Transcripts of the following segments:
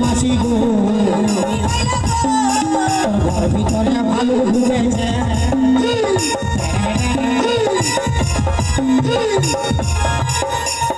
মাসি গো ঘর ভিতরে ভালো ঘুরেছে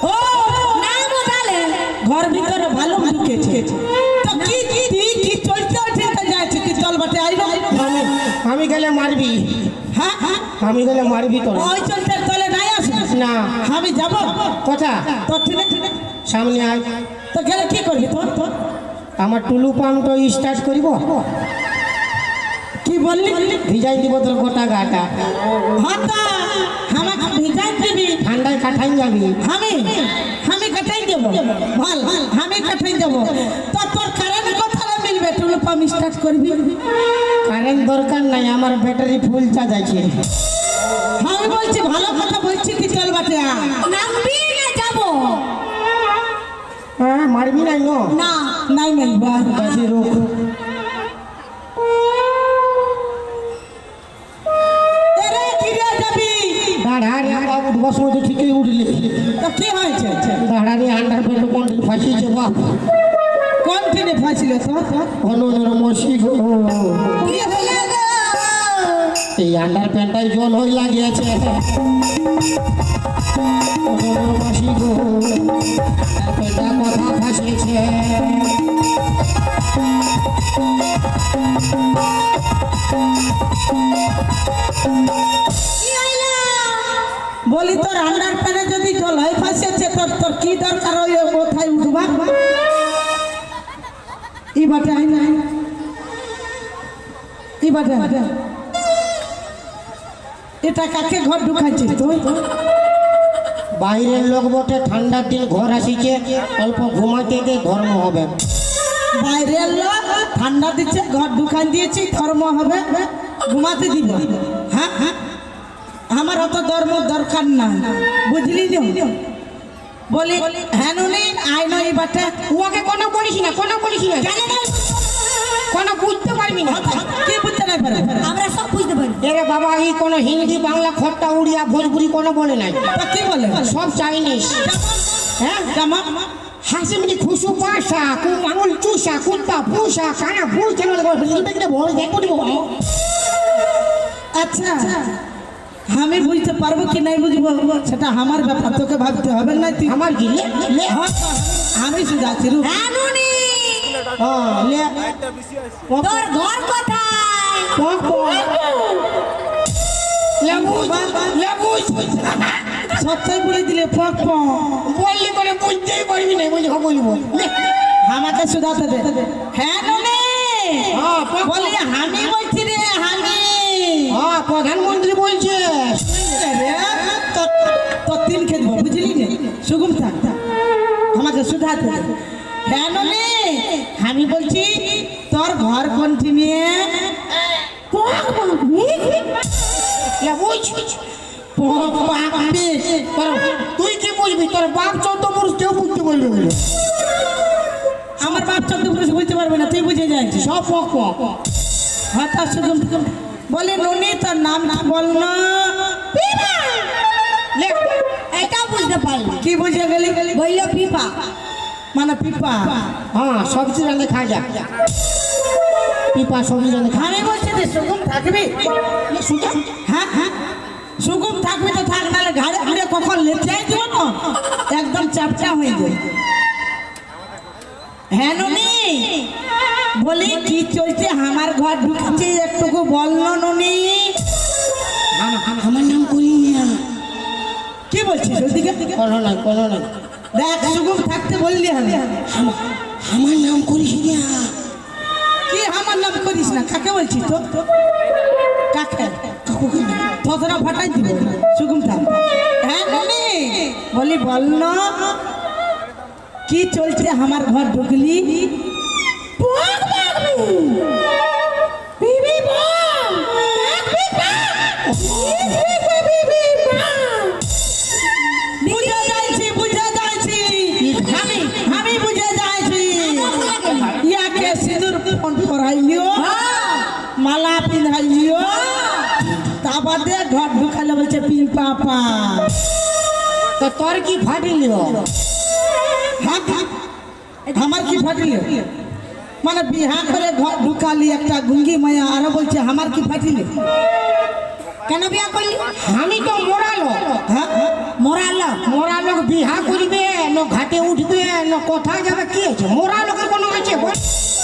ও না বলে ঘর ভিতরে ভালো ঢুকেছে তো কি কি কি চলতে চলতে যাচ্ছে কি চল বাটে আইলো আমি গেলে মারবি হ্যাঁ আমি গেলে মারবি তো ওই চলতে চলে নাই আসিস না আমি যাব কথা তো ঠিক আছে সামনে আয় তো গেলে কি করবি তোর আমার টুলু পাম্পটা স্টার্ট করিব কি বললি ভিজাই দিব তোর গোটা গাটা হাতা আমাকে ভিজাই দিবি ঠান্ডায় কাঠাই যাবি আমি কাটাই দেব ভাল আমি কাটাই দেব তো তোর কারেন্ট কথা না মিলবে টুলু পাম্প স্টার্ট করবি কারেন্ট দরকার নাই আমার ব্যাটারি ফুল চার্জ আছে আমি বলছি ভালো কথা বলছি কি চল বাটে নামবি না যাব হ্যাঁ মারবি নাই নো না নাই মারবা কাছে রোক এরে কিরে যাবি দাঁড়ারে উঠবো সময় তো ঠিকই উঠলি তো কি হয়েছে দাঁড়ারে আন্ডার পেটে কোন ফাঁসিয়েছে বাপ কোন ট্রেনে ফাঁসিল তো অনুর মসি গো কি হলো গো এই আন্ডার প্যান্টটাই জল হয়ে লাগিয়েছে অনুর মসি গো পেটা কথা ফাঁসিয়েছে বলি তোর আন্ডার প্যানে যদি জল হয়ে ফাঁসিয়েছে তোর কি দরকার ওই কোথায় উঠবা ই বাটে আই না ই বাটে এটা কাকে ঘর ঢুকাইছিস তুই বাইরের লোক বটে ঠান্ডার দিন ঘর আসিছে অল্প ঘুমাতে গিয়ে ধর্ম হবে বাইরের লোক ঠান্ডা দিচ্ছে ঘর ঢুকাই দিয়েছি ধর্ম হবে ঘুমাতে দিব হ্যাঁ আমার অত ধর্ম দরকার না বুঝলি তো বলি হ্যাঁ নুনি আই নই বাটে ওকে কোনো বলিস না জানি না কোনো বুঝতে পারবি না কি বুঝতে নাই পারে আমরা সব বুঝতে পারি এরে বাবা এই কোনো হিন্দি বাংলা খট্টা উড়িয়া ভোজপুরি কোনো বলে নাই তা কি বলে সব চাইনিজ হ্যাঁ জামা হাসিমনি খুশু পাশা কু আঙুল চুষা কুত্তা পুষা কানা ভুল কেন লিখে ভরে দেখো দিব আচ্ছা আমি বুঝতে পারবো কি নাই বুঝবো সেটা আমার ব্যাপার তোকে ভাবতে হবে না তুই আমার কি লে হ্যাঁ, আমি শুধু আছি রূপ হ্যাঁ লে তোর ঘর কোথায় সবটাই বলে দিলে পক বললি করে বুঝতেই পারবি না বলি বলবো আমাকে শুধাতে দে হ্যাঁ নুনি হ্যাঁ, পক। বলি আমি বলছি রে আমি হ্যাঁ প্রধানমন্ত্রী বলছে তোর তিন খেলব বুঝলি না সুগুম থাক আমাকে শুধাতে দে হ্যাঁ নুনি আমি বলছি তোর ঘর কোনটি নিয়ে তুই কি বুঝবি তোর বাপ চৌদ্দ পুরুষ কেউ বুঝতে বলবে বলে আমার বাপ চন্দ্র পুরুষ বুঝতে পারবে না তুই বুঝে যাচ্ছিস সব পক পক হঠাৎ সুগুম বলে নুনি তোর নাম না বল না এটা বুঝতে পারলি কি বুঝে গেলি বইল পিপা মানে পিপা হ্যাঁ সবজি রান্না খা যা পিপা সবজি রান্না খা আমি বলছি যে সুগুম থাকবি হ্যাঁ সুগুম থাকবি তো থাক নাহলে ঘাড়ে ঘুরে কখন লেচাই দিব না একদম চাপচা হয়ে যায় হ্যাঁ নুনি বলি কি চলছে আমার ঘর ঢুকছে একটুকু বল না নুনি আমার নাম করি কি বলছিস ওইদিকে কোনো নাই দেখ সুগুম থাকতে বললি আমি আমার নাম করিস না কি আমার নাম করিস না কাকে বলছিস তো কাকে থতরা ফাটাই দিব সুগুম থাক হ্যাঁ নুনি বলি বল না কি চলছে আমার ঘর ঢুকলি বুঝে যাচ্ছি আমি বুঝে যাচ্ছি ইয়াকে সিঁদুর পরাইলিও মালা পিন্ধাইলিও তা বাদে ঘর ঢুকালে বলছে পিন পাপা তো তোর কি ফাটিল হ্যাঁ আমার কি ফাটিলে মানে বিহা করে ঘর ঢুকালি একটা গুঙ্গি মায়া আরো বলছে আমার কি ফাটিলে কেন বিয়া করলি? আমি তো মোরালো হ্যাঁ মোরা লোক মোরা লোক বিহা করবে না ঘাটে উঠবে না কোথায় যাবে কি আছে মোরা লোকের কোনো আছে বল?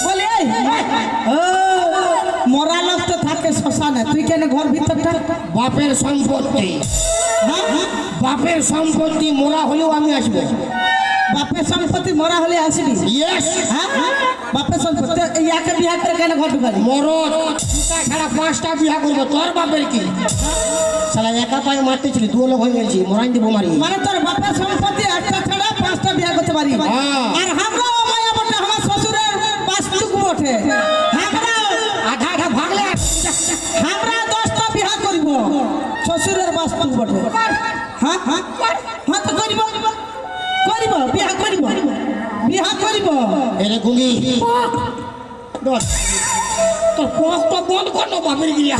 বলে এই, ও মরা লোক তো থাকে শ্মশানে তুই কেন ঘর ভিতরটা বাপের সম্পত্তি হ্যাঁ হ্যাঁ বাপের সম্পত্তি মোরা হলেও আমি আসবো। বাপের সম্পত্তি মরা হলে আসবি ইয়েস হ্যাঁ বাপের সম্পত্তি ইয়াকে বিহা করে কেন ঘর ঢুকালি মরদ দুটা ছাড়া 5টা বিহা করবো তোর বাপের কি শালা একা পায়ে মারতেছিল 2 লোক হয়ে গেছি মরাই দিব মারি মানে তোর বাপের সম্পত্তি একটা ছাড়া 5টা বিয়া করতে পারি হ্যাঁ। আর আমরাও মায়া বটে আমার শ্বশুরের বাস্তুক বটে আমরাও আধা আধা ভাগলে আমরা 10টা বিয়া করব শ্বশুরের বাস্তুক বটে হ্যাঁ হ্যাঁ হ্যাঁ তো করব বিয়া করব এরে গুঙ্গি দোস তোর পক তো বন্ধ কর না বাপের গিয়া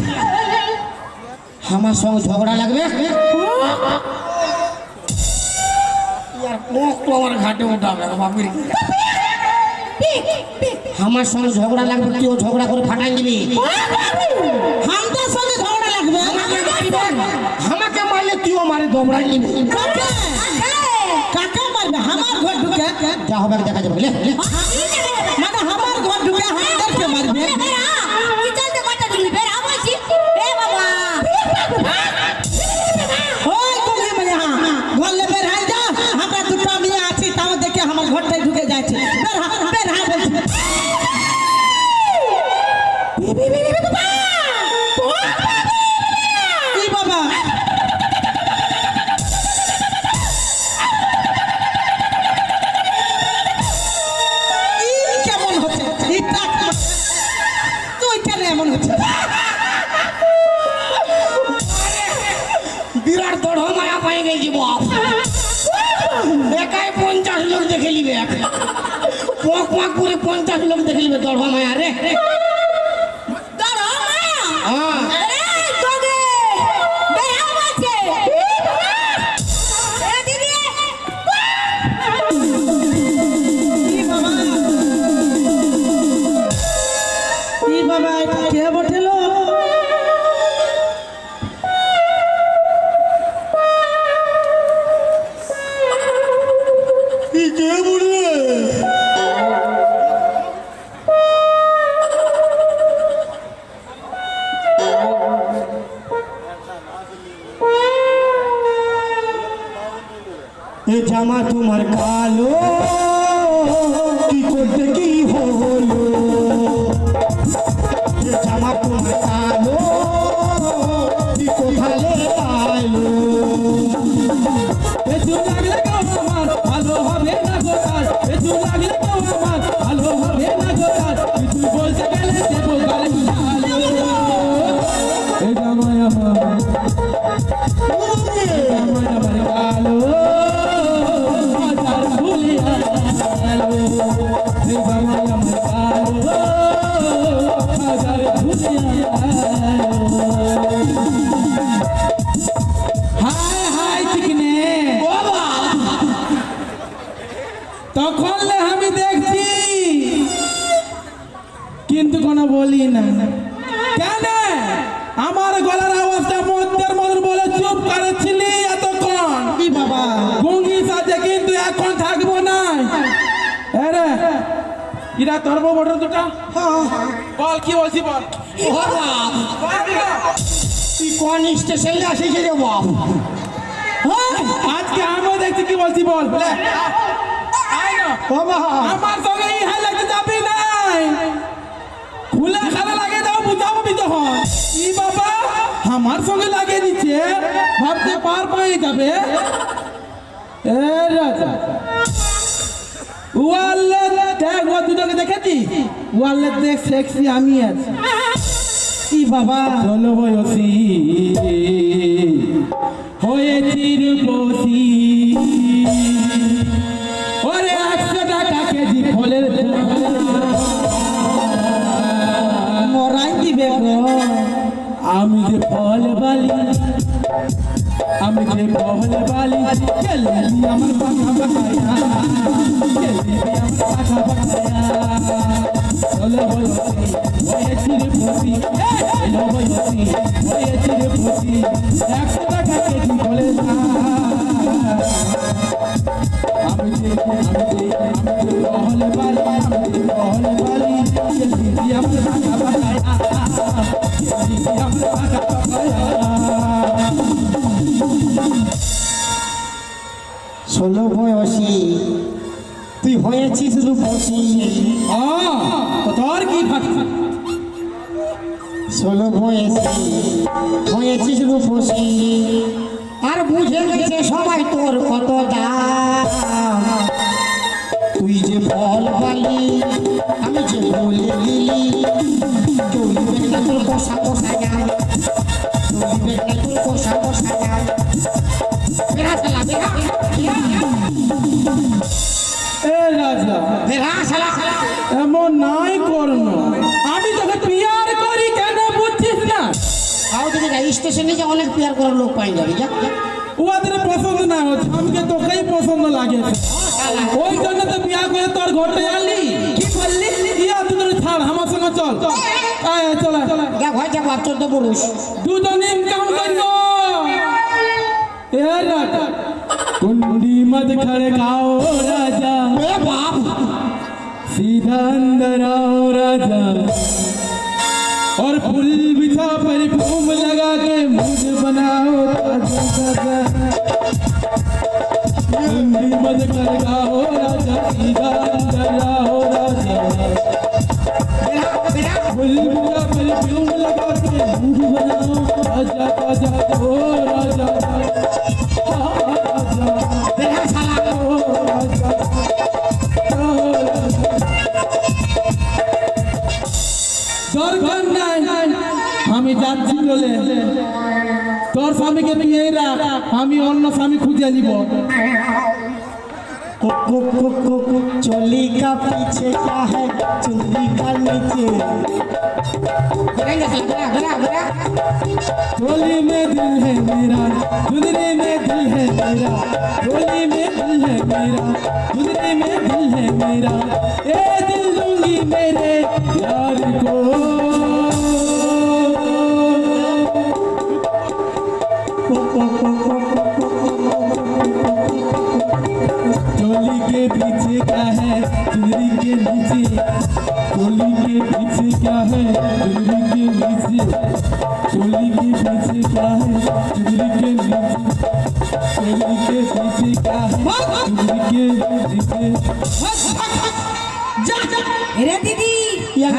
আমার সঙ্গে ঝগড়া লাগবে ইয়ার পক তো আমার ঘাটে উঠাবে বাপের গিয়া আমার সঙ্গে ঝগড়া লাগবে কেউ ঝগড়া করে ফাটাই দিবি আমদের সঙ্গে ঝগড়া লাগবে আমাকে মারলে তুইও মারে দমড়াই নিবি কাকা মারবে আমার ঘর ঢুকে যা হবে দেখা যাবে লে লে। মানে আমার ঘর ঢুকে আমাদেরকে মারবে ওই তুমি মায়া ঘর লে বের হাই যা আমরা দুটো মেয়ে আছি তাও দেখে আমার ঘরটাই ঢুকে যাচ্ছে বের হাই বলছি কি বাবা কেমন হচ্ছে তুই কেন এমন হচ্ছে বিরাট দড় মায়া পাই গেছি বাপ একাই 50 লোক দেখে নিবে পক পক করে 50 লোক দেখে নিবে দড় মায়া রে হ্যাঁ কি বাবা এটা কে বটেলো কে বলবে এ জামা তোমার কালো কি করতে কি হলো এ জামা তোমার কালো কি কোথালে পাইলো বেশু লাগলে তো আমার ভালো হবে না গোটাল বেশু লাগলে তো আমার ভালো হবে না গোটাল কিছু বলতে গেলে দেবো গালে ভালো এই জামাই আমার ভালো হাজার ভুলিয়া গেলো এই জামাই আমার ভালো হাজার ভুলিয়া গেলো হাই হাই চিকনে তখন আমি দেখছি কিন্তু কোনো বলি না কেন আমার গলার আওয়াজটা মধ্যের মধ্যে বলে চুপ করেছিলি এতক্ষণ কি বাবা গুঙ্গি সাজে কিন্তু এখন থাকবো না আরে ইরা তোর বউ বটর দুটা বল কি বলছি বল তুই কোন স্টেশনে আসিস রে বাপ আজকে আমিও দেখছি কি বলছি বল লে, আয় না। বাবা আমার সঙ্গে ইহাই লাগতে যাবি নাই খুলে খালে লাগিয়ে দাও বুঝাবো তখন কি বাবা আমার সঙ্গে লাগিয়ে দিচ্ছে ভাবতে পার পাই যাবে এ রাজা ওয়ালে দেখ ও দুটোকে দেখেছি ওয়ালে দেখ সেক্সি আমি আছি কি বাবা চলো বয়সী হয়েছি রূপসী ওরে 100 টাকা কেজি ফলের মরাই দিবে গো আমি যে ফল বালি আমি যে ফল বালি গেলি আমার পাখা পাখা গেলি আমার পাখা ষোলো বয়সী হয়েছি রে ফসি, ষোলো বয়সী হয়েছি রে ফসি, 100 টাকা কেজি বলে না। আমি যে বহলে বালি, আমি বহলে বালি, দিদি আমার টাকা বানায়া, দিদি আমার টাকা বানায়া। 16 বয়সী তুই হয়েছিস রূপসী। তো তোর কি ভাবছি? 16 বয়সী হয়েছিস রূপসী, আর বুঝে গেছে সবাই তোর কত দাম। তুই যে বল বালি, আমি যে বলে লিলি, চলবে না তোর কষা কষা যায়, চলবে না তোর কষা কষা যায়। বেড়া শালা বেড়া, এ রাজা, বেড়া শালা শালা। এমন নাই করনো, আমি তোকে পিয়ার করি কেন বুঝছিস না? তাও যদি যাই স্টেশনে যে অনেক পেয়ার করার লোক পাই যাবে, যা যা। ওদের পছন্দ না হচ্ছে, আমাকে তোকেই পছন্দ লাগে, ওই জন্য তো বিয়া করে তোর ঘরটা আনলি। কি করলি? ইয়া দুজন ছাড়, আমার সঙ্গে চল, আয় চল চল, যা ভয় যা বাপ 14 পুরুষ। দুজন ইনকাম করবো। এ রাজা, कुंडी मत खड़काओ राजा, এ বাপ सीधा अंदर आओ राजा, और फूल बिछा परफ्यूम लगा के मूड बनाओ ताजा ताजा। कुंडी मत खड़काओ राजा, सीधा अंदर आओ राजा, বেড়া বেড়া फूल बिछा परफ्यूम लगा के मूड बनाओ ताजा ताजा। ओ राजा বেড়া শালা। দরকার নাই, আমি যাচ্ছি বলে তোর স্বামীকে নিয়ে রাখ, আমি অন্য স্বামী খুঁজে নিব। चोली का पीछे क्या है, चुंदी का नीचे। बेड़ा शाला बेड़ा बेड़ा। चोली में दिल है मेरा, चुनरी में दिल है मेरा, चोली में दिल है मेरा, चुनरी में दिल है मेरा, ए दिल दूंगी मेरे यार को। चोली के पीछे क्या है, चुनरी के नीचे, चोली के पीछे क्या है, चुनरी के नीचे, चोली के पीछे क्या है, चुनरी के नीचे, चोली के पीछे क्या है, चुनरी के नीचे। এরে দিদি, या